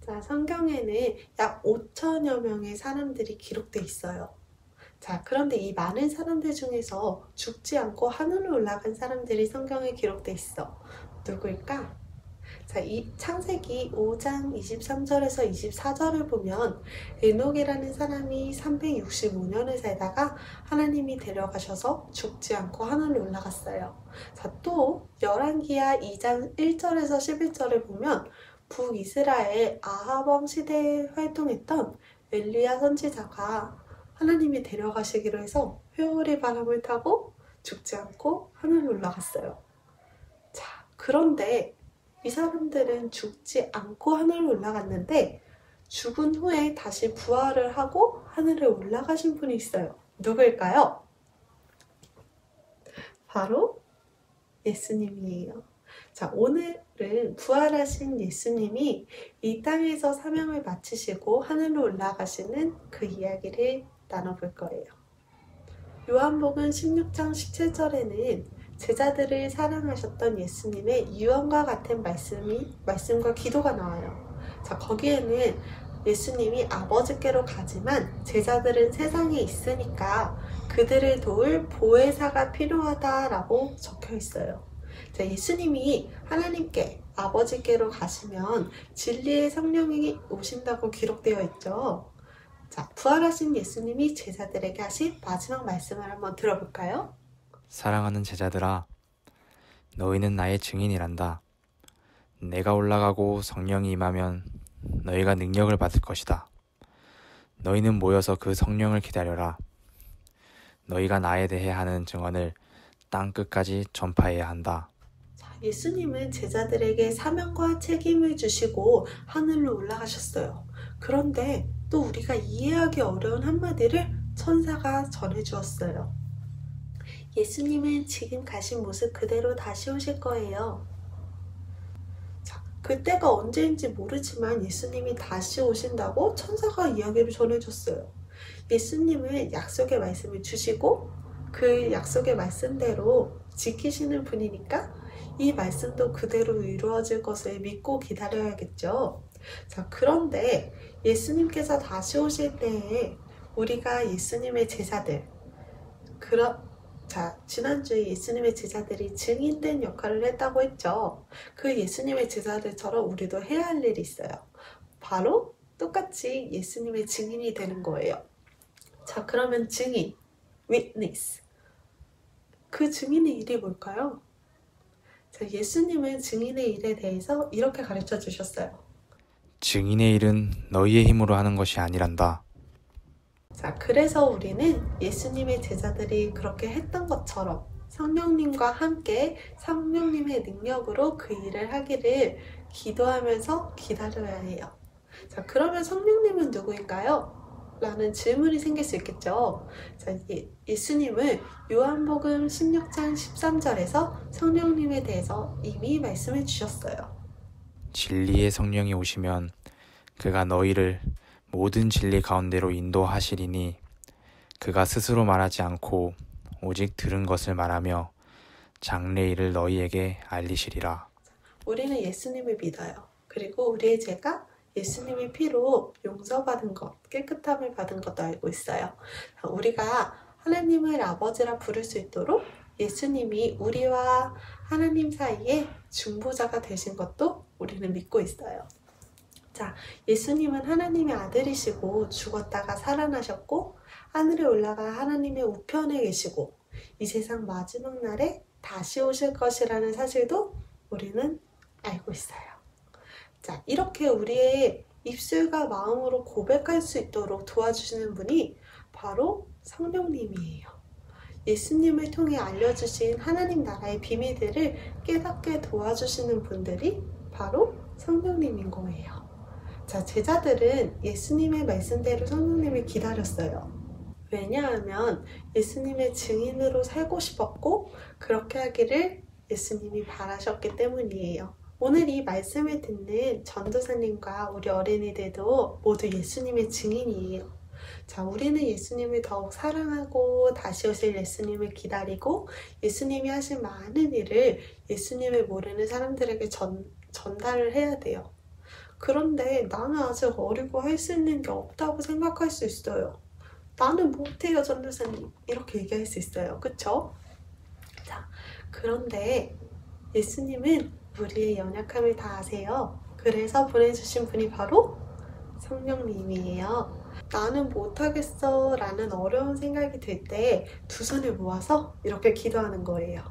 자, 성경에는 약 5천여 명의 사람들이 기록돼 있어요. 자, 그런데 이 많은 사람들 중에서 죽지 않고 하늘로 올라간 사람들이 성경에 기록돼 있어. 누구일까? 자, 이 창세기 5장 23절에서 24절을 보면 에녹이라는 사람이 365년을 살다가 하나님이 데려가셔서 죽지 않고 하늘로 올라갔어요. 자, 또 열왕기하 2장 1절에서 11절을 보면 북이스라엘 아합 왕 시대에 활동했던 엘리야 선지자가 하나님이 데려가시기로 해서 회오리 바람을 타고 죽지 않고 하늘로 올라갔어요. 자, 그런데 이 사람들은 죽지 않고 하늘로 올라갔는데 죽은 후에 다시 부활을 하고 하늘에 올라가신 분이 있어요. 누구일까요? 바로 예수님이에요. 자, 오늘은 부활하신 예수님이 이 땅에서 사명을 마치시고 하늘로 올라가시는 그 이야기를 나눠볼 거예요. 요한복음 16장 17절에는 제자들을 사랑하셨던 예수님의 유언과 같은 말씀과 기도가 나와요. 자, 거기에는 예수님이 아버지께로 가지만 제자들은 세상에 있으니까 그들을 도울 보혜사가 필요하다라고 적혀 있어요. 자, 예수님이 하나님께 아버지께로 가시면 진리의 성령이 오신다고 기록되어 있죠. 자, 부활하신 예수님이 제자들에게 하신 마지막 말씀을 한번 들어볼까요? 사랑하는 제자들아, 너희는 나의 증인이란다. 내가 올라가고 성령이 임하면 너희가 능력을 받을 것이다. 너희는 모여서 그 성령을 기다려라. 너희가 나에 대해 하는 증언을 땅 끝까지 전파해야 한다. 자, 예수님은 제자들에게 사명과 책임을 주시고 하늘로 올라가셨어요. 그런데 또 우리가 이해하기 어려운 한마디를 천사가 전해주었어요. 예수님은 지금 가신 모습 그대로 다시 오실 거예요. 자, 그때가 언제인지 모르지만 예수님이 다시 오신다고 천사가 이야기를 전해줬어요. 예수님은 약속의 말씀을 주시고 그 약속의 말씀대로 지키시는 분이니까 이 말씀도 그대로 이루어질 것을 믿고 기다려야겠죠. 자, 그런데 예수님께서 다시 오실 때에 우리가 예수님의 제자들, 자, 지난주에 예수님의 제자들이 증인된 역할을 했다고 했죠. 그 예수님의 제자들처럼 우리도 해야 할 일이 있어요. 바로 똑같이 예수님의 증인이 되는 거예요. 자, 그러면 증인, witness. 그 증인의 일이 뭘까요? 자, 예수님은 증인의 일에 대해서 이렇게 가르쳐 주셨어요. 증인의 일은 너희의 힘으로 하는 것이 아니란다. 자, 그래서 우리는 예수님의 제자들이 그렇게 했던 것처럼 성령님과 함께 성령님의 능력으로 그 일을 하기를 기도하면서 기다려야 해요. 자, 그러면 성령님은 누구인가요? 라는 질문이 생길 수 있겠죠. 자, 예수님은 요한복음 16장 13절에서 성령님에 대해서 이미 말씀해 주셨어요. 진리의 성령이 오시면 그가 너희를 모든 진리 가운데로 인도하시리니 그가 스스로 말하지 않고 오직 들은 것을 말하며 장래 일을 너희에게 알리시리라. 우리는 예수님을 믿어요. 그리고 우리의 죄가 예수님의 피로 용서받은 것, 깨끗함을 받은 것도 알고 있어요. 우리가 하나님을 아버지라 부를 수 있도록 예수님이 우리와 하나님 사이에 중보자가 되신 것도 우리는 믿고 있어요. 자, 예수님은 하나님의 아들이시고 죽었다가 살아나셨고 하늘에 올라가 하나님의 우편에 계시고 이 세상 마지막 날에 다시 오실 것이라는 사실도 우리는 알고 있어요. 자, 이렇게 우리의 입술과 마음으로 고백할 수 있도록 도와주시는 분이 바로 성령님이에요. 예수님을 통해 알려주신 하나님 나라의 비밀들을 깨닫게 도와주시는 분들이 바로 성령님인 거예요. 자, 제자들은 예수님의 말씀대로 성령님을 기다렸어요. 왜냐하면 예수님의 증인으로 살고 싶었고 그렇게 하기를 예수님이 바라셨기 때문이에요. 오늘 이 말씀을 듣는 전도사님과 우리 어린이들도 모두 예수님의 증인이에요. 자, 우리는 예수님을 더욱 사랑하고 다시 오실 예수님을 기다리고 예수님이 하신 많은 일을 예수님을 모르는 사람들에게 전달을 해야 돼요. 그런데 나는 아직 어리고 할 수 있는 게 없다고 생각할 수 있어요. 나는 못해요, 전도사님. 이렇게 얘기할 수 있어요. 그쵸? 자, 그런데 예수님은 우리의 연약함을 다 아세요. 그래서 보내주신 분이 바로 성령님이에요. 나는 못하겠어 라는 어려운 생각이 들 때 두 손을 모아서 이렇게 기도하는 거예요.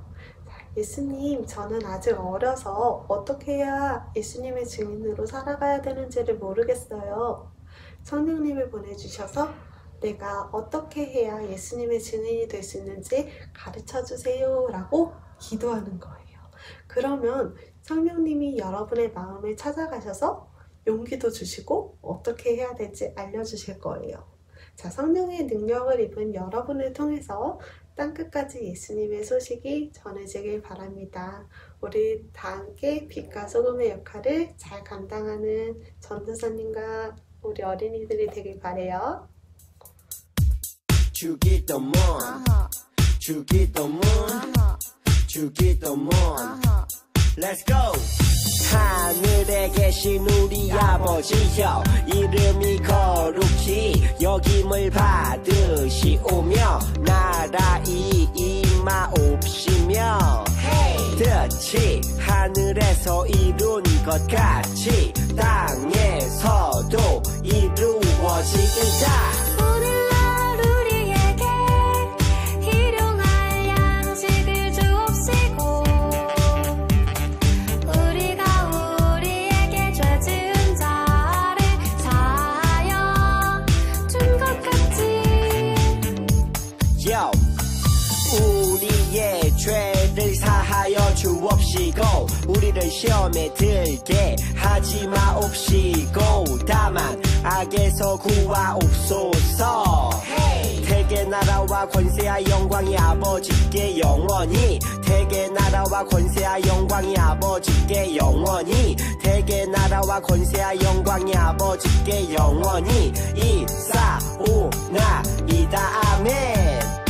예수님, 저는 아직 어려서 어떻게 해야 예수님의 증인으로 살아가야 되는지를 모르겠어요. 성령님을 보내주셔서 내가 어떻게 해야 예수님의 증인이 될 수 있는지 가르쳐 주세요 라고 기도하는 거예요. 그러면 성령님이 여러분의 마음을 찾아가셔서 용기도 주시고 어떻게 해야 될지 알려주실 거예요. 자, 성령의 능력을 입은 여러분을 통해서 땅끝까지 예수님의 소식이 전해지길 바랍니다. 우리 다 함께 빛과 소금의 역할을 잘 감당하는 전도사님과 우리 어린이들이 되길 바래요. 주기도문 주기도문 주기도문 Let's go! 하늘에 계신 우리 아버지여 이름이 거룩히 여김을 받으시오며 나라이 임하옵시며 뜻이 하늘에서 이룬 것 같이 땅에서도 이루어지이다. 우리의 죄를 사하여 주옵시고 우리를 시험에 들게 하지 마옵시고 다만 악에서 구하옵소서. 대개 나라와 권세와 영광이 아버지께 영원히 대개 나라와 권세와 영광이 아버지께 영원히 대개 나라와 권세와 영광이 아버지께 영원히 이사오나이다. 아멘.